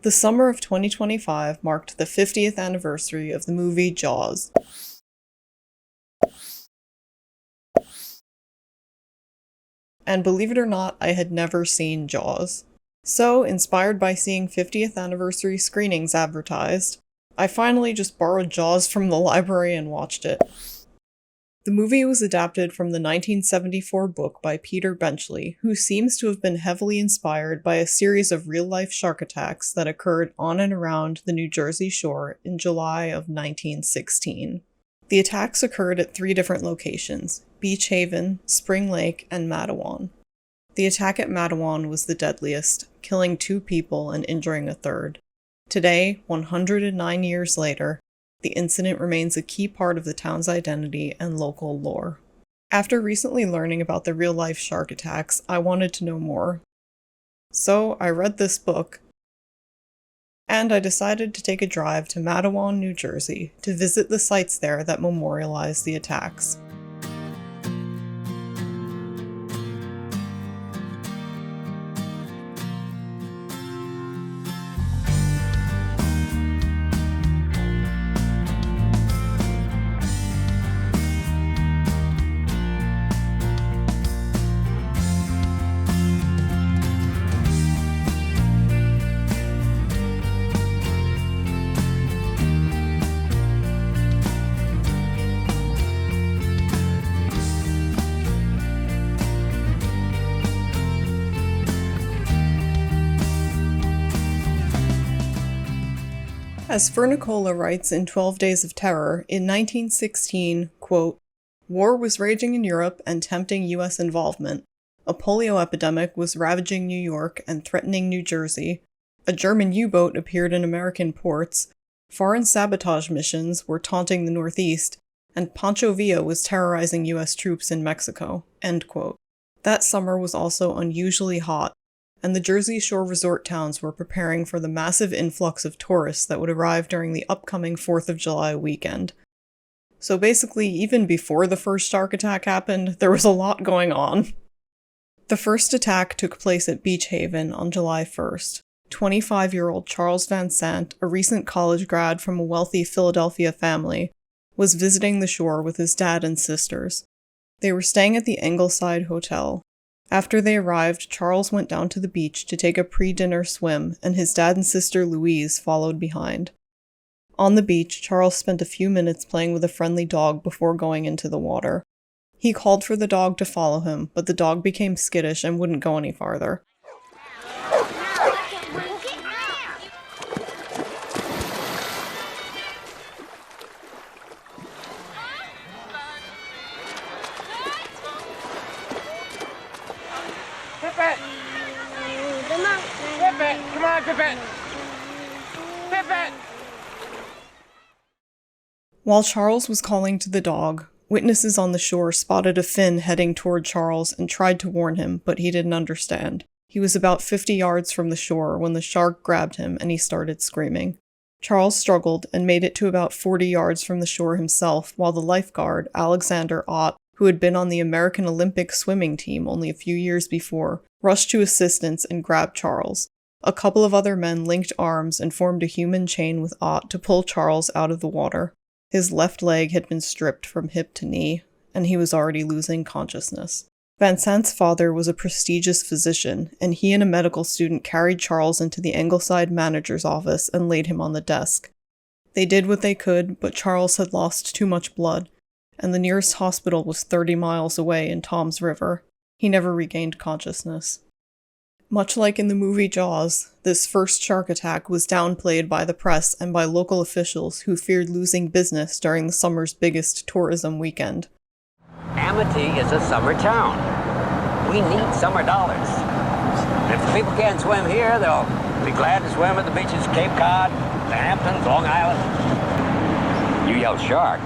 The summer of 2025 marked the 50th anniversary of the movie Jaws. And believe it or not, I had never seen Jaws. So, inspired by seeing 50th anniversary screenings advertised, I finally just borrowed Jaws from the library and watched it. The movie was adapted from the 1974 book by Peter Benchley, who seems to have been heavily inspired by a series of real-life shark attacks that occurred on and around the New Jersey shore in July of 1916. The attacks occurred at 3 different locations: Beach Haven, Spring Lake, and Matawan. The attack at Matawan was the deadliest, killing 2 people and injuring a third. Today, 109 years later, the incident remains a key part of the town's identity and local lore. After recently learning about the real-life shark attacks, I wanted to know more. So I read this book, and I decided to take a drive to Matawan, New Jersey, to visit the sites there that memorialize the attacks. As Fernicola writes in 12 Days of Terror, in 1916, quote, "War was raging in Europe and tempting U.S. involvement. A polio epidemic was ravaging New York and threatening New Jersey. A German U-boat appeared in American ports. Foreign sabotage missions were taunting the Northeast, and Pancho Villa was terrorizing U.S. troops in Mexico." End quote. That summer was also unusually hot, and the Jersey Shore resort towns were preparing for the massive influx of tourists that would arrive during the upcoming 4th of July weekend. So basically, even before the first shark attack happened, there was a lot going on. The first attack took place at Beach Haven on July 1st. 25-year-old Charles Van Sant, a recent college grad from a wealthy Philadelphia family, was visiting the shore with his dad and sisters. They were staying at the Ingleside Hotel. After they arrived, Charles went down to the beach to take a pre-dinner swim, and his dad and sister Louise followed behind. On the beach, Charles spent a few minutes playing with a friendly dog before going into the water. He called for the dog to follow him, but the dog became skittish and wouldn't go any farther. Pippet! Pippet! Come on, Pippet! Pippet! While Charles was calling to the dog, witnesses on the shore spotted a fin heading toward Charles and tried to warn him, but he didn't understand. He was about 50 yards from the shore when the shark grabbed him and he started screaming. Charles struggled and made it to about 40 yards from the shore himself, while the lifeguard, Alexander Ott, who had been on the American Olympic swimming team only a few years before, rushed to assistance and grabbed Charles. A couple of other men linked arms and formed a human chain with Ott to pull Charles out of the water. His left leg had been stripped from hip to knee, and he was already losing consciousness. Van Sant's father was a prestigious physician, and he and a medical student carried Charles into the Ingleside manager's office and laid him on the desk. They did what they could, but Charles had lost too much blood, and the nearest hospital was 30 miles away in Toms River. He never regained consciousness. Much like in the movie Jaws, this first shark attack was downplayed by the press and by local officials who feared losing business during the summer's biggest tourism weekend. Amity is a summer town. We need summer dollars. If the people can't swim here, they'll be glad to swim at the beaches of Cape Cod, the Hamptons, Long Island. You yell shark.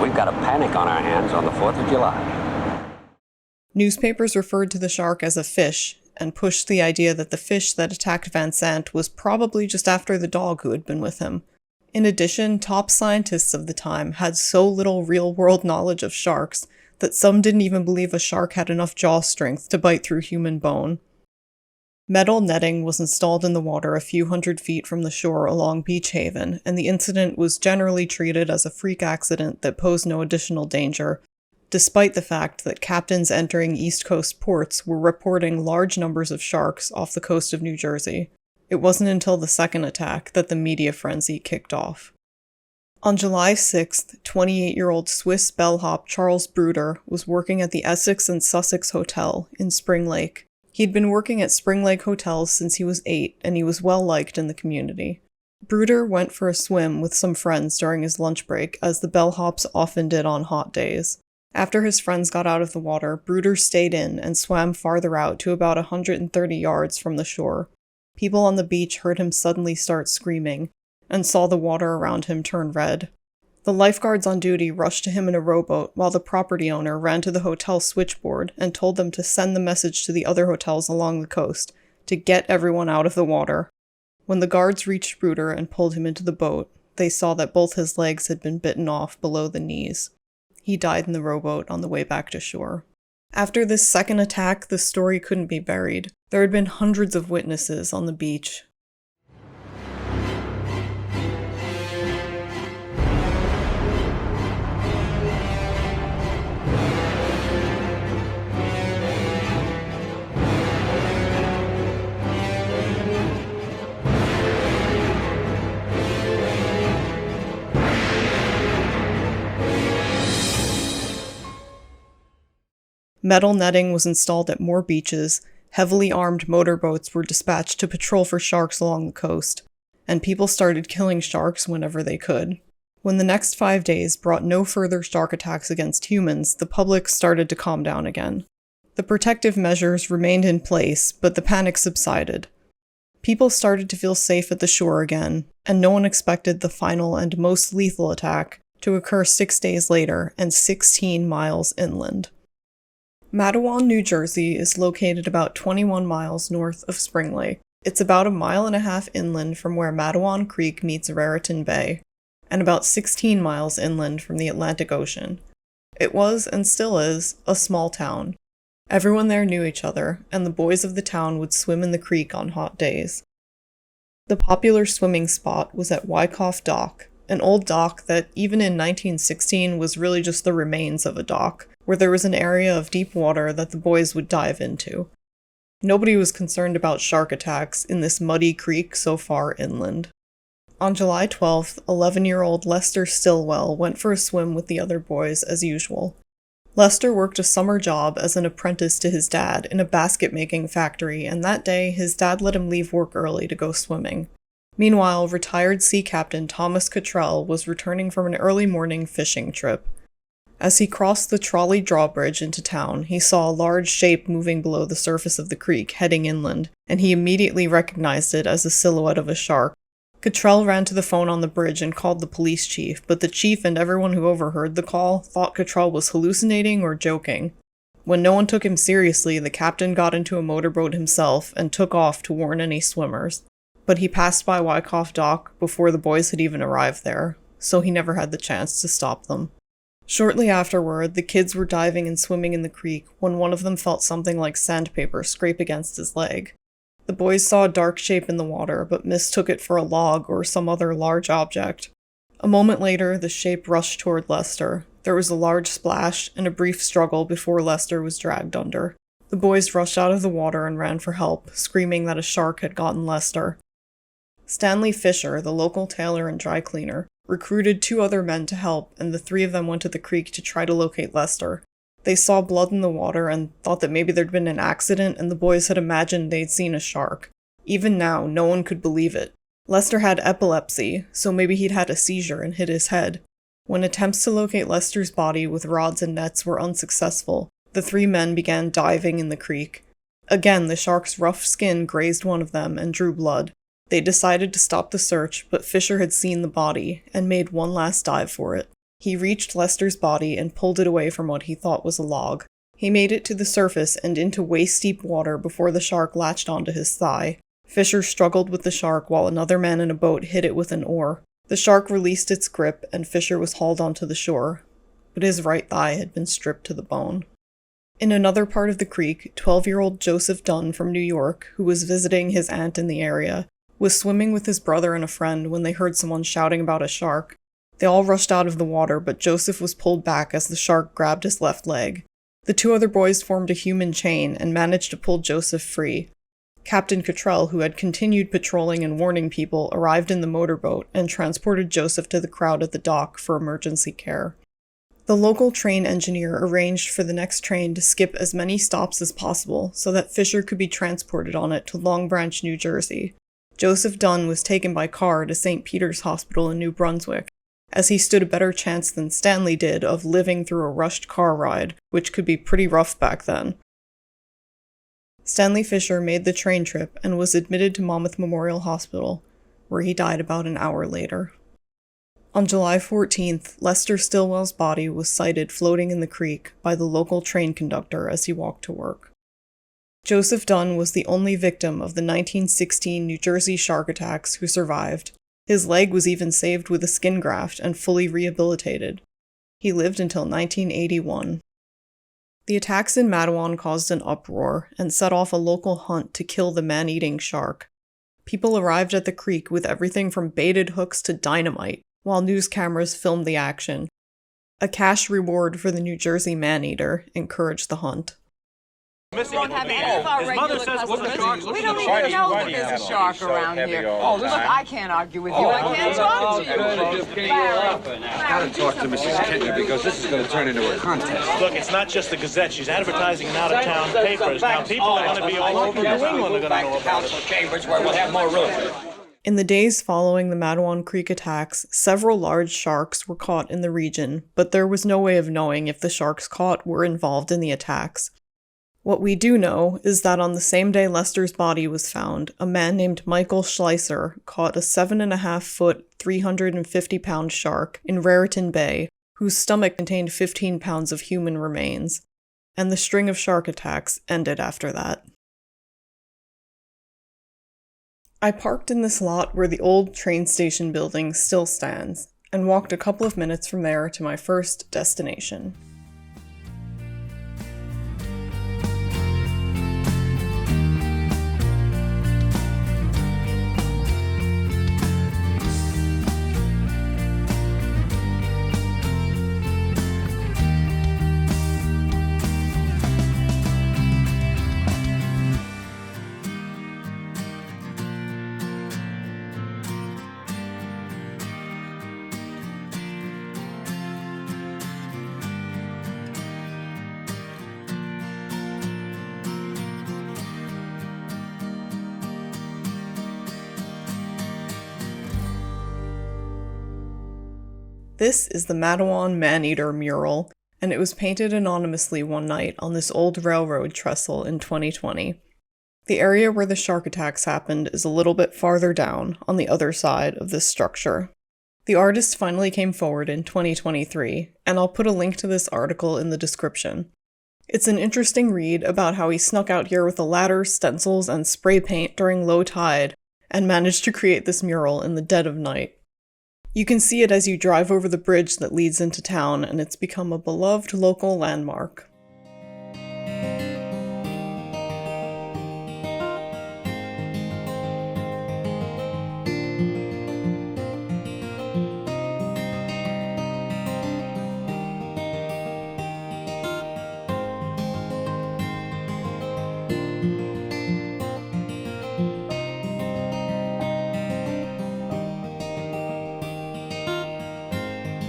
We've got a panic on our hands on the 4th of July. Newspapers referred to the shark as a fish, and pushed the idea that the fish that attacked Van Sant was probably just after the dog who had been with him. In addition, top scientists of the time had so little real-world knowledge of sharks that some didn't even believe a shark had enough jaw strength to bite through human bone. Metal netting was installed in the water a few hundred feet from the shore along Beach Haven, and the incident was generally treated as a freak accident that posed no additional danger, despite the fact that captains entering East Coast ports were reporting large numbers of sharks off the coast of New Jersey. It wasn't until the second attack that the media frenzy kicked off. On July 6th, 28-year-old Swiss bellhop Charles Bruder was working at the Essex and Sussex Hotel in Spring Lake. He'd been working at Spring Lake hotels since he was 8, and he was well liked in the community. Bruder went for a swim with some friends during his lunch break, as the bellhops often did on hot days. After his friends got out of the water, Bruder stayed in and swam farther out to about 130 yards from the shore. People on the beach heard him suddenly start screaming, and saw the water around him turn red. The lifeguards on duty rushed to him in a rowboat, while the property owner ran to the hotel switchboard and told them to send the message to the other hotels along the coast to get everyone out of the water. When the guards reached Bruder and pulled him into the boat, they saw that both his legs had been bitten off below the knees. He died in the rowboat on the way back to shore. After this second attack, the story couldn't be buried. There had been hundreds of witnesses on the beach. Metal netting was installed at more beaches, heavily armed motorboats were dispatched to patrol for sharks along the coast, and people started killing sharks whenever they could. When the next 5 days brought no further shark attacks against humans, the public started to calm down again. The protective measures remained in place, but the panic subsided. People started to feel safe at the shore again, and no one expected the final and most lethal attack to occur 6 days later and 16 miles inland. Matawan, New Jersey is located about 21 miles north of Spring Lake. It's about 1.5 miles inland from where Matawan Creek meets Raritan Bay, and about 16 miles inland from the Atlantic Ocean. It was, and still is, a small town. Everyone there knew each other, and the boys of the town would swim in the creek on hot days. The popular swimming spot was at Wyckoff Dock, an old dock that, even in 1916, was really just the remains of a dock, where there was an area of deep water that the boys would dive into. Nobody was concerned about shark attacks in this muddy creek so far inland. On July 12th, 11-year-old Lester Stillwell went for a swim with the other boys as usual. Lester worked a summer job as an apprentice to his dad in a basket-making factory, and that day his dad let him leave work early to go swimming. Meanwhile, retired sea captain Thomas Cottrell was returning from an early morning fishing trip. As he crossed the trolley drawbridge into town, he saw a large shape moving below the surface of the creek, heading inland, and he immediately recognized it as the silhouette of a shark. Cottrell ran to the phone on the bridge and called the police chief, but the chief and everyone who overheard the call thought Cottrell was hallucinating or joking. When no one took him seriously, the captain got into a motorboat himself and took off to warn any swimmers. But he passed by Wyckoff Dock before the boys had even arrived there, so he never had the chance to stop them. Shortly afterward, the kids were diving and swimming in the creek when one of them felt something like sandpaper scrape against his leg. The boys saw a dark shape in the water, but mistook it for a log or some other large object. A moment later, the shape rushed toward Lester. There was a large splash and a brief struggle before Lester was dragged under. The boys rushed out of the water and ran for help, screaming that a shark had gotten Lester. Stanley Fisher, the local tailor and dry cleaner, recruited 2 other men to help, and the 3 of them went to the creek to try to locate Lester. They saw blood in the water and thought that maybe there'd been an accident, and the boys had imagined they'd seen a shark. Even now, no one could believe it. Lester had epilepsy, so maybe he'd had a seizure and hit his head. When attempts to locate Lester's body with rods and nets were unsuccessful, the 3 men began diving in the creek. Again, the shark's rough skin grazed one of them and drew blood. They decided to stop the search, but Fisher had seen the body and made one last dive for it. He reached Lester's body and pulled it away from what he thought was a log. He made it to the surface and into waist-deep water before the shark latched onto his thigh. Fisher struggled with the shark while another man in a boat hit it with an oar. The shark released its grip and Fisher was hauled onto the shore, but his right thigh had been stripped to the bone. In another part of the creek, 12-year-old Joseph Dunn from New York, who was visiting his aunt in the area, was swimming with his brother and a friend when they heard someone shouting about a shark. They all rushed out of the water, but Joseph was pulled back as the shark grabbed his left leg. The two other boys formed a human chain and managed to pull Joseph free. Captain Cottrell, who had continued patrolling and warning people, arrived in the motorboat and transported Joseph to the crowd at the dock for emergency care. The local train engineer arranged for the next train to skip as many stops as possible so that Fisher could be transported on it to Long Branch, New Jersey. Joseph Dunn was taken by car to St. Peter's Hospital in New Brunswick, as he stood a better chance than Stanley did of living through a rushed car ride, which could be pretty rough back then. Stanley Fisher made the train trip and was admitted to Monmouth Memorial Hospital, where he died about an hour later. On July 14th, Lester Stilwell's body was sighted floating in the creek by the local train conductor as he walked to work. Joseph Dunn was the only victim of the 1916 New Jersey shark attacks who survived. His leg was even saved with a skin graft and fully rehabilitated. He lived until 1981. The attacks in Matawan caused an uproar and set off a local hunt to kill the man-eating shark. People arrived at the creek with everything from baited hooks to dynamite, while news cameras filmed the action. A cash reward for the New Jersey man-eater encouraged the hunt. We don't have any of our regular customers. We don't even know that there's a shark around here. Oh, look, I can't argue with you. I can't talk to you. I gotta talk to Mrs. Kittner because this is gonna turn into a contest. Look, it's not just the Gazette. She's advertising in out-of-town papers. Now, people are going to be all over New England are going to know about it. Chambers where we'll have more room. In the days following the Matawan Creek attacks, several large sharks were caught in the region, but there was no way of knowing if the sharks caught were involved in the attacks. What we do know is that on the same day Lester's body was found, a man named Michael Schleiser caught a 7.5-foot, 350-pound shark in Raritan Bay, whose stomach contained 15 pounds of human remains, and the string of shark attacks ended after that. I parked in this lot where the old train station building still stands, and walked a couple of minutes from there to my first destination. This is the Matawan Man-Eater mural, and it was painted anonymously one night on this old railroad trestle in 2020. The area where the shark attacks happened is a little bit farther down, on the other side of this structure. The artist finally came forward in 2023, and I'll put a link to this article in the description. It's an interesting read about how he snuck out here with a ladder, stencils, and spray paint during low tide, and managed to create this mural in the dead of night. You can see it as you drive over the bridge that leads into town, and it's become a beloved local landmark.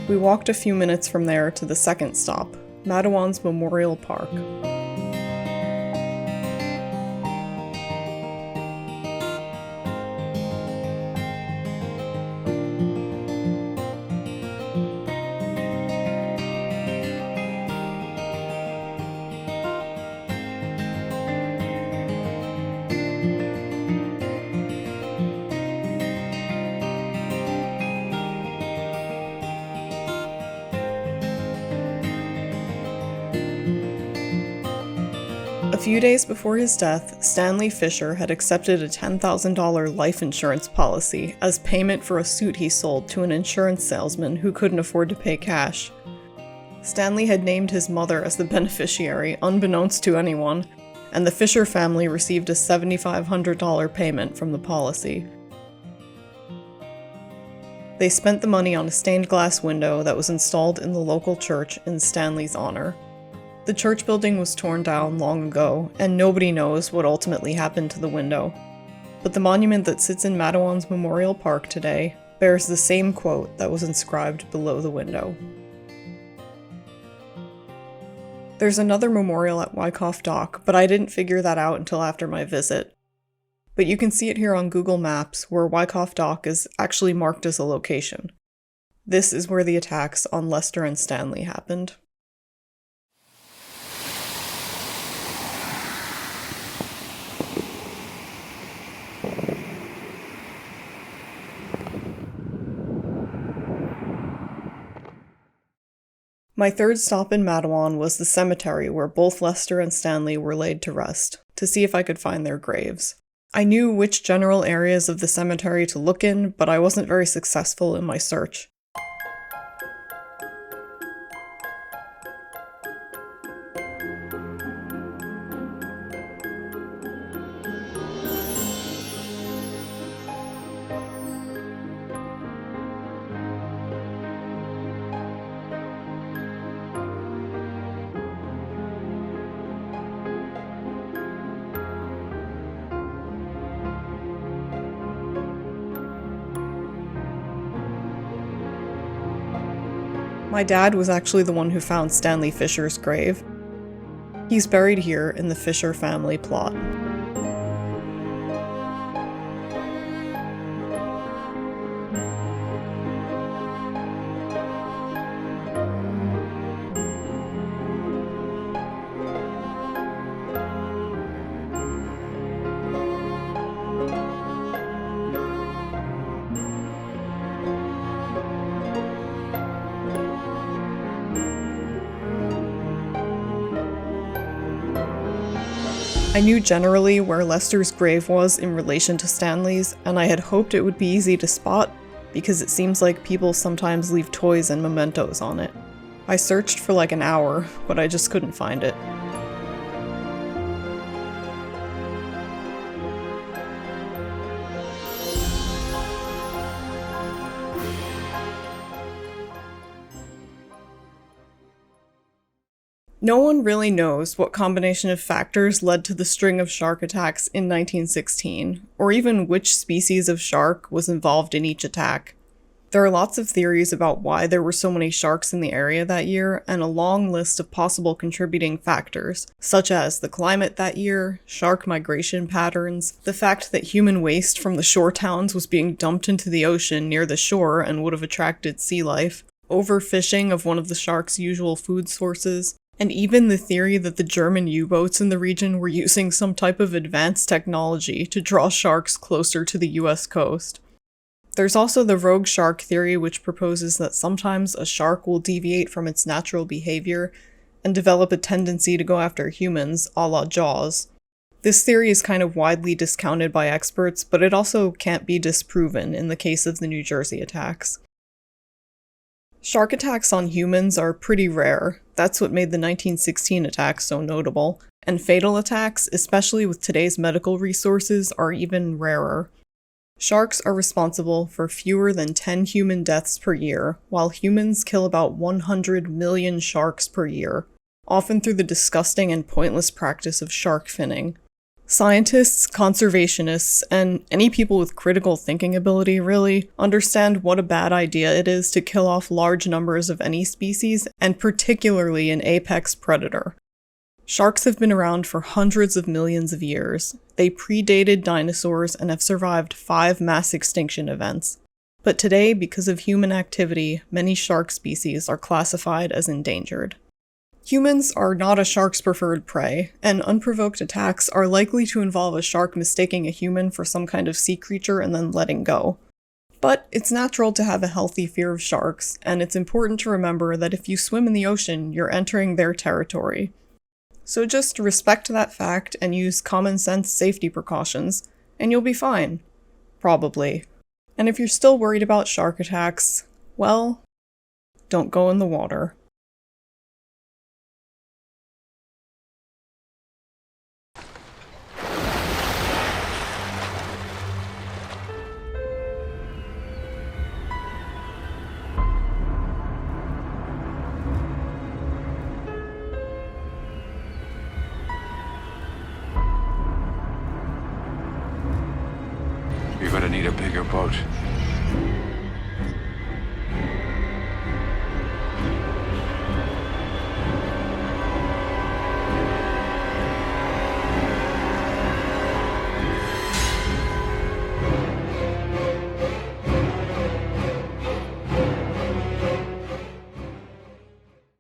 We walked a few minutes from there to the second stop, Matawan's Memorial Park. A few days before his death, Stanley Fisher had accepted a $10,000 life insurance policy as payment for a suit he sold to an insurance salesman who couldn't afford to pay cash. Stanley had named his mother as the beneficiary, unbeknownst to anyone, and the Fisher family received a $7,500 payment from the policy. They spent the money on a stained glass window that was installed in the local church in Stanley's honor. The church building was torn down long ago, and nobody knows what ultimately happened to the window. But the monument that sits in Mattawan Memorial Park today bears the same quote that was inscribed below the window. There's another memorial at Wyckoff Dock, but I didn't figure that out until after my visit. But you can see it here on Google Maps, where Wyckoff Dock is actually marked as a location. This is where the attacks on Lester and Stanley happened. My third stop in Mattawan was the cemetery where both Lester and Stanley were laid to rest, to see if I could find their graves. I knew which general areas of the cemetery to look in, but I wasn't very successful in my search. My dad was actually the one who found Stanley Fisher's grave. He's buried here in the Fisher family plot. I knew generally where Lester's grave was in relation to Stanley's, and I had hoped it would be easy to spot, because it seems like people sometimes leave toys and mementos on it. I searched for like an hour, but I just couldn't find it. No one really knows what combination of factors led to the string of shark attacks in 1916, or even which species of shark was involved in each attack. There are lots of theories about why there were so many sharks in the area that year, and a long list of possible contributing factors, such as the climate that year, shark migration patterns, the fact that human waste from the shore towns was being dumped into the ocean near the shore and would have attracted sea life, overfishing of one of the shark's usual food sources, and even the theory that the German U-boats in the region were using some type of advanced technology to draw sharks closer to the US coast. There's also the rogue shark theory, which proposes that sometimes a shark will deviate from its natural behavior and develop a tendency to go after humans, a la Jaws. This theory is kind of widely discounted by experts, but it also can't be disproven in the case of the New Jersey attacks. Shark attacks on humans are pretty rare. That's what made the 1916 attacks so notable. And fatal attacks, especially with today's medical resources, are even rarer. Sharks are responsible for fewer than 10 human deaths per year, while humans kill about 100 million sharks per year, often through the disgusting and pointless practice of shark finning. Scientists, conservationists, and any people with critical thinking ability really understand what a bad idea it is to kill off large numbers of any species, and particularly an apex predator. Sharks have been around for hundreds of millions of years. They predated dinosaurs and have survived 5 mass extinction events. But today, because of human activity, many shark species are classified as endangered. Humans are not a shark's preferred prey, and unprovoked attacks are likely to involve a shark mistaking a human for some kind of sea creature and then letting go. But it's natural to have a healthy fear of sharks, and it's important to remember that if you swim in the ocean, you're entering their territory. So just respect that fact and use common sense safety precautions, and you'll be fine. Probably. And if you're still worried about shark attacks, well, don't go in the water. You're gonna need a bigger boat.